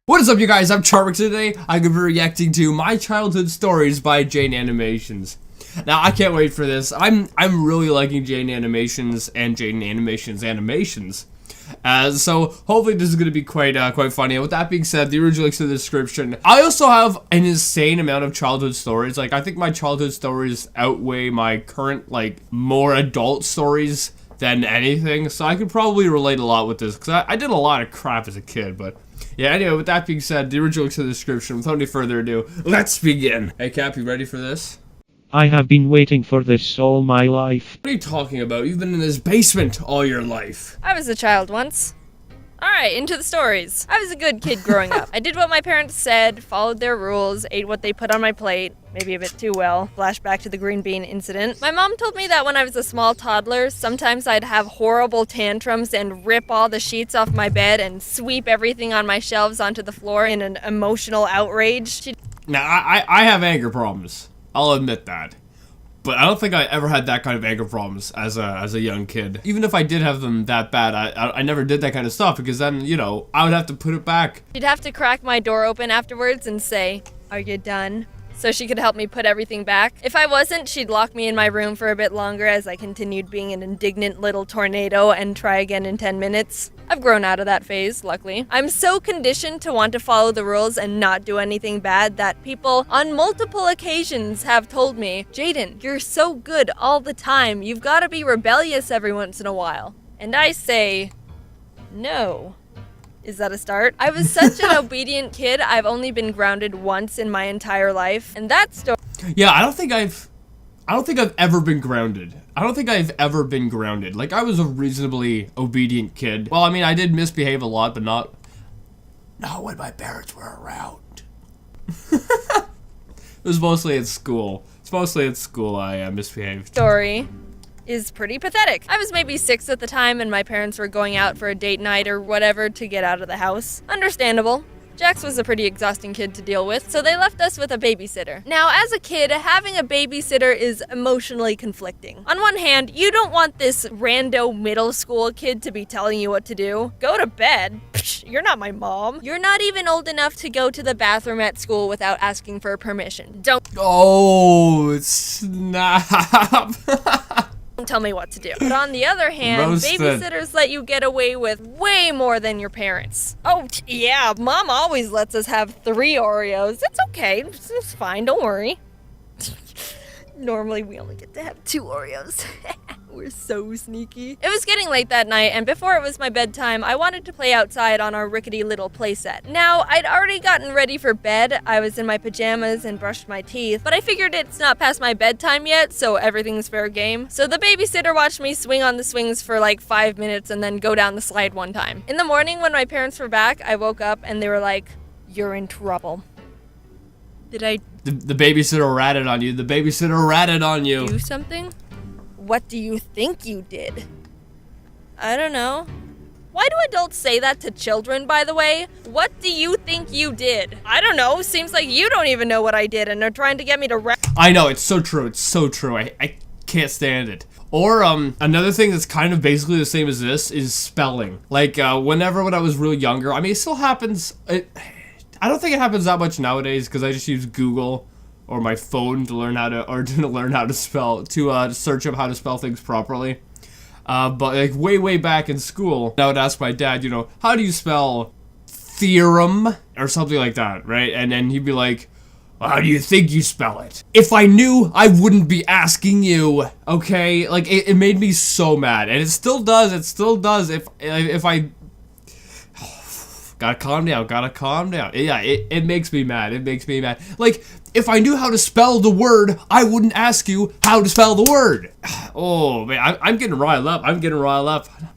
What is up, you guys? I'm Charmx. Today I'm going to be reacting to My Childhood Stories by Jane Animations. Now, I can't wait for this. I'm really liking Jane Animations and Jane Animations animations. So hopefully this is going to be quite funny. And with that being said, the original link's in the description. I also have an insane amount of childhood stories. Like, I think my childhood stories outweigh my current, more adult stories than anything. So I could probably relate a lot with this, because I did a lot of crap as a kid, but... yeah, anyway, with that being said, the original link's in the description. Without any further ado, let's begin. Hey, Cap, you ready for this? I have been waiting for this all my life. What are you talking about? You've been in this basement all your life. I was a child once. Alright, into the stories. I was a good kid growing up. I did what my parents said, followed their rules, ate what they put on my plate, maybe a bit too well. Flashback to the green bean incident. My mom told me that when I was a small toddler, sometimes I'd have horrible tantrums and rip all the sheets off my bed and sweep everything on my shelves onto the floor in an emotional outrage. Now, I have anger problems. I'll admit that. But I don't think I ever had that kind of anger problems as a young kid. Even if I did have them that bad, I never did that kind of stuff, because then, you know, I would have to put it back. She'd have to crack my door open afterwards and say, "Are you done?" so she could help me put everything back. If I wasn't, she'd lock me in my room for a bit longer as I continued being an indignant little tornado and try again in 10 minutes. I've grown out of that phase, luckily. I'm so conditioned to want to follow the rules and not do anything bad that people on multiple occasions have told me, "Jaden, you're so good all the time. You've got to be rebellious every once in a while." And I say, no. Is that a start? I was such an obedient kid, I've only been grounded once in my entire life. And that story... yeah, I don't think I've ever been grounded. I don't think I've ever been grounded. Like, I was a reasonably obedient kid. Well, I mean, I did misbehave a lot, but not when my parents were around. It was mostly at school. It's mostly at school I misbehaved. Story is pretty pathetic. I was maybe 6 at the time and my parents were going out for a date night or whatever to get out of the house. Understandable. Jax was a pretty exhausting kid to deal with, so they left us with a babysitter. Now, as a kid, having a babysitter is emotionally conflicting. On one hand, you don't want this rando middle school kid to be telling you what to do. Go to bed. Psh, you're not my mom. You're not even old enough to go to the bathroom at school without asking for permission. Don't snap. tell me what to do. But on the other hand, Roasted. Babysitters let you get away with way more than your parents. Oh, yeah, Mom always lets us have 3 Oreos. It's okay. It's fine. Don't worry. Normally, we only get to have 2 Oreos. We're so sneaky. It was getting late that night, and before it was my bedtime, I wanted to play outside on our rickety little playset. Now, I'd already gotten ready for bed. I was in my pajamas and brushed my teeth, but I figured it's not past my bedtime yet, so everything's fair game. So the babysitter watched me swing on the swings for like 5 minutes and then go down the slide one time. In the morning, when my parents were back, I woke up and they were like, "You're in trouble." Did I The babysitter ratted on you. The babysitter ratted on you. do something? What do you think you did? I don't know. Why do adults say that to children, by the way? What do you think you did? I don't know. Seems like you don't even know what I did and are trying to get me to I know, it's so true. It's so true. I can't stand it. Or, another thing that's kind of basically the same as this is spelling. Like, when I was really younger, I mean, it still happens. I don't think it happens that much nowadays because I just use Google or my phone to learn how to spell, to search up how to spell things properly. But like way back in school, I would ask my dad, you know, how do you spell theorem or something like that, right? And then he'd be like, well, how do you think you spell it? If I knew, I wouldn't be asking you, okay? Like, it made me so mad, and it still does. If I... Gotta calm down. Yeah, it makes me mad. It makes me mad. Like, if I knew how to spell the word, I wouldn't ask you how to spell the word. Oh, man, I'm getting riled up. All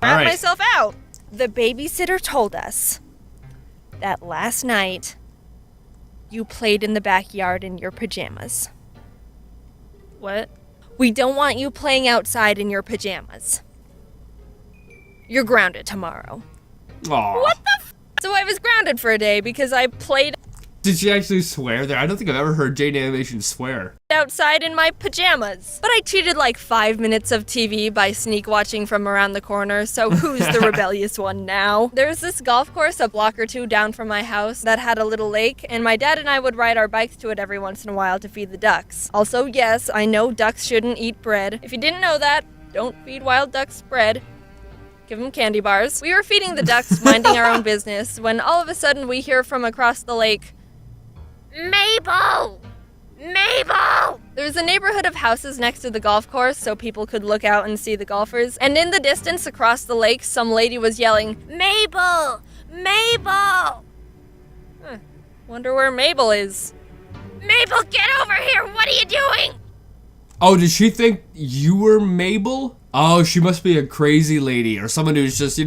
right. myself out. The babysitter told us that last night you played in the backyard in your pajamas. What? We don't want you playing outside in your pajamas. You're grounded tomorrow. Aw. What the f? So I was grounded for a day because I played... Did she actually swear there? I don't think I've ever heard Jade Animation swear. Outside in my pajamas. But I cheated like 5 minutes of TV by sneak watching from around the corner, so who's the rebellious one now? There's this golf course a block or two down from my house that had a little lake, and my dad and I would ride our bikes to it every once in a while to feed the ducks. Also, yes, I know ducks shouldn't eat bread. If you didn't know that, don't feed wild ducks bread. Give them candy bars. We were feeding the ducks, minding our own business, when all of a sudden we hear from across the lake, Mabel! Mabel! There was a neighborhood of houses next to the golf course so people could look out and see the golfers, and in the distance across the lake, some lady was yelling, Mabel! Mabel! Wonder where Mabel is. Mabel, get over here! What are you doing? Oh, did she think you were Mabel? Oh, she must be a crazy lady or someone who's just,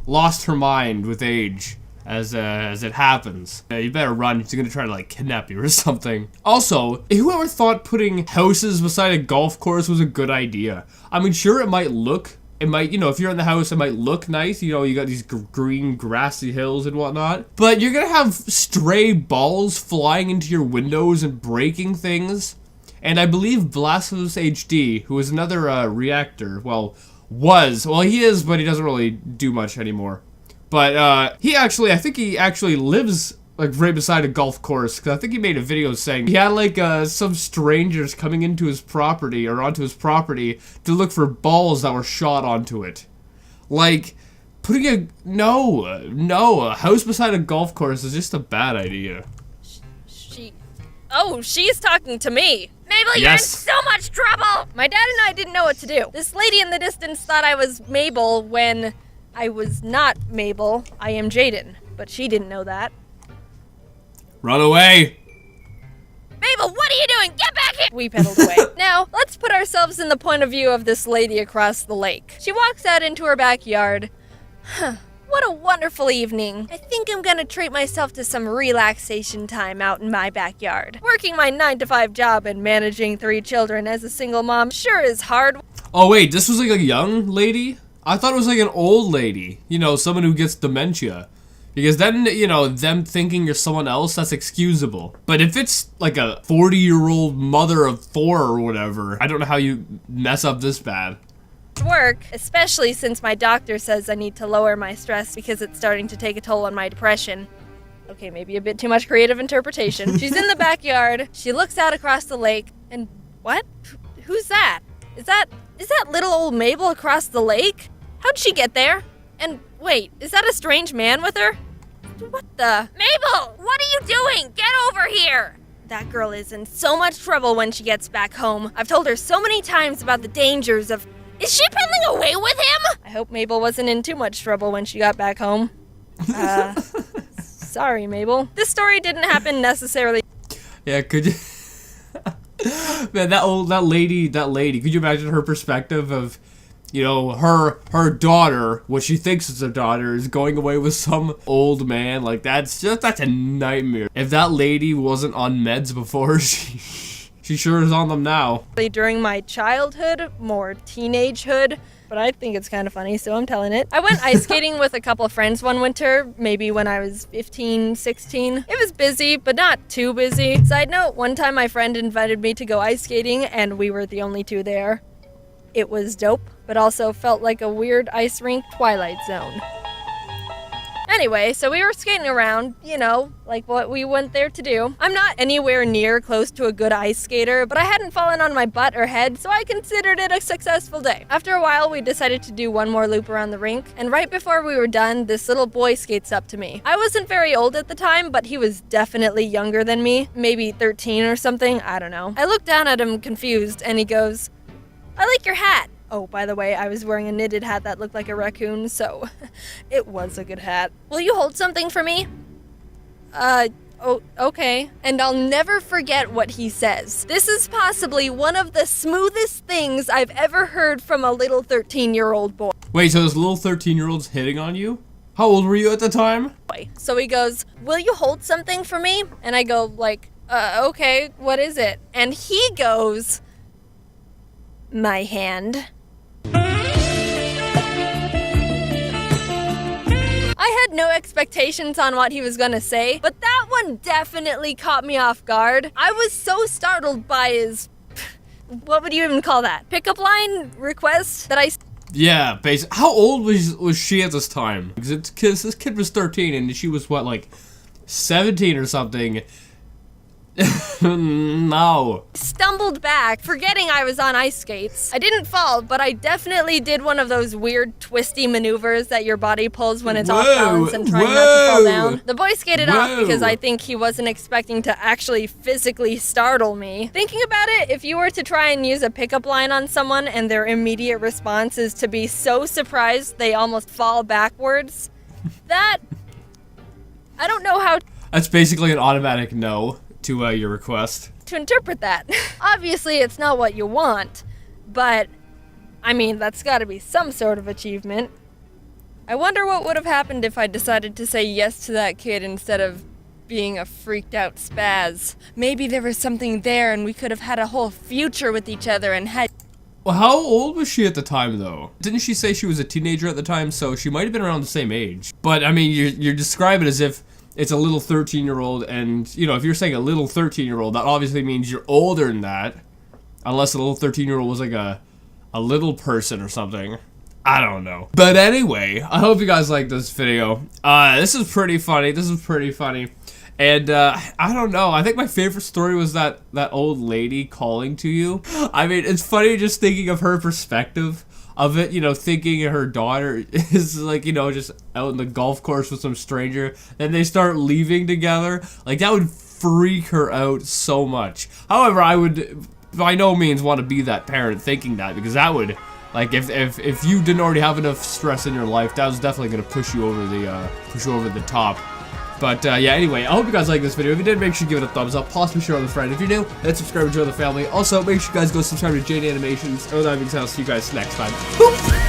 lost her mind with age. As it happens. You better run, she's gonna try to like kidnap you or something. Also, whoever thought putting houses beside a golf course was a good idea? I mean, sure, it might, if you're in the house, it might look nice. You got these green grassy hills and whatnot. But you're gonna have stray balls flying into your windows and breaking things. And I believe Blasphemous HD, who is another reactor, he is, but he doesn't really do much anymore. But, I think he actually lives, like, right beside a golf course, because I think he made a video saying he had, like, some strangers coming into his property, or onto his property, to look for balls that were shot onto it. Like, putting a house beside a golf course is just a bad idea. She's talking to me. Mabel, you're in so much trouble! My dad and I didn't know what to do. This lady in the distance thought I was Mabel when I was not Mabel. I am Jaden, but she didn't know that. Run away! Mabel, what are you doing? Get back here! We pedaled away. Now, let's put ourselves in the point of view of this lady across the lake. She walks out into her backyard. What a wonderful evening. I think I'm gonna treat myself to some relaxation time out in my backyard. Working my 9-to-5 job and managing 3 children as a single mom sure is hard. Oh wait, this was like a young lady? I thought it was like an old lady. Someone who gets dementia. Because then, them thinking you're someone else, that's excusable. But if it's like a 40-year-old mother of 4 or whatever, I don't know how you mess up this bad. Work, especially since my doctor says I need to lower my stress because it's starting to take a toll on my depression. Okay, maybe a bit too much creative interpretation. She's in the backyard, she looks out across the lake, and what? Who's that? Is that little old Mabel across the lake? How'd she get there? And wait, is that a strange man with her? What the? Mabel, what are you doing? Get over here! That girl is in so much trouble when she gets back home. I've told her so many times about the dangers of... Is she pedaling away with him? I hope Mabel wasn't in too much trouble when she got back home. Sorry, Mabel. This story didn't happen necessarily. Yeah, could you... Man, that lady, could you imagine her perspective of, her daughter, what she thinks is her daughter, is going away with some old man? Like, that's a nightmare. If that lady wasn't on meds before, she sure is on them now. During my childhood, more teenagehood, but I think it's kind of funny, so I'm telling it. I went ice skating with a couple of friends one winter, maybe when I was 15, 16. It was busy, but not too busy. Side note, one time my friend invited me to go ice skating, and we were the only 2 there. It was dope, but also felt like a weird ice rink Twilight Zone. Anyway, so we were skating around, like what we went there to do. I'm not anywhere near close to a good ice skater, but I hadn't fallen on my butt or head, so I considered it a successful day. After a while, we decided to do one more loop around the rink, and right before we were done, this little boy skates up to me. I wasn't very old at the time, but he was definitely younger than me, maybe 13 or something, I don't know. I looked down at him confused, and he goes, I like your hat. Oh, by the way, I was wearing a knitted hat that looked like a raccoon, so it was a good hat. Will you hold something for me? Oh, okay. And I'll never forget what he says. This is possibly one of the smoothest things I've ever heard from a little 13-year-old boy. Wait, so this little 13-year-old's hitting on you? How old were you at the time? So he goes, will you hold something for me? And I go, okay, what is it? And he goes, my hand. I I had no expectations on what he was gonna say, but that one definitely caught me off guard. I was so startled by his, what would you even call that? Pickup line request that I... Yeah, basically. How old was she at this time? Because this kid was 13 and she was, what, like 17 or something? No. Stumbled back, forgetting I was on ice skates. I didn't fall, but I definitely did one of those weird twisty maneuvers that your body pulls when it's off balance and trying not to fall down. The boy skated off because I think he wasn't expecting to actually physically startle me. Thinking about it, if you were to try and use a pickup line on someone and their immediate response is to be so surprised they almost fall backwards, that... I don't know how... That's basically an automatic no to your request. To interpret that. Obviously, it's not what you want, but I mean, that's gotta be some sort of achievement. I wonder what would have happened if I decided to say yes to that kid instead of being a freaked out spaz. Maybe there was something there and we could have had a whole future with each other and had... Well, how old was she at the time, though? Didn't she say she was a teenager at the time, so she might have been around the same age. But, I mean, you're describing it as if it's a little 13-year-old, and, you know, if you're saying a little 13-year-old, that obviously means you're older than that. Unless a little 13-year-old was like a little person or something. I don't know. But anyway, I hope you guys like this video. This is pretty funny. And, I don't know. I think my favorite story was that old lady calling to you. I mean, it's funny just thinking of her perspective of it, you know, thinking her daughter is like, you know, just out in the golf course with some stranger, then they start leaving together. Like, that would freak her out so much. However, I would by no means want to be that parent thinking that, because that would, like, if you didn't already have enough stress in your life, that was definitely going to push you over the top. But, yeah, anyway, I hope you guys like this video. If you did, make sure you give it a thumbs up. Possibly share with a friend. If you're new, hit subscribe and join the family. Also, make sure you guys go subscribe to Jane Animations. Other than that, I'll see you guys next time. Boop.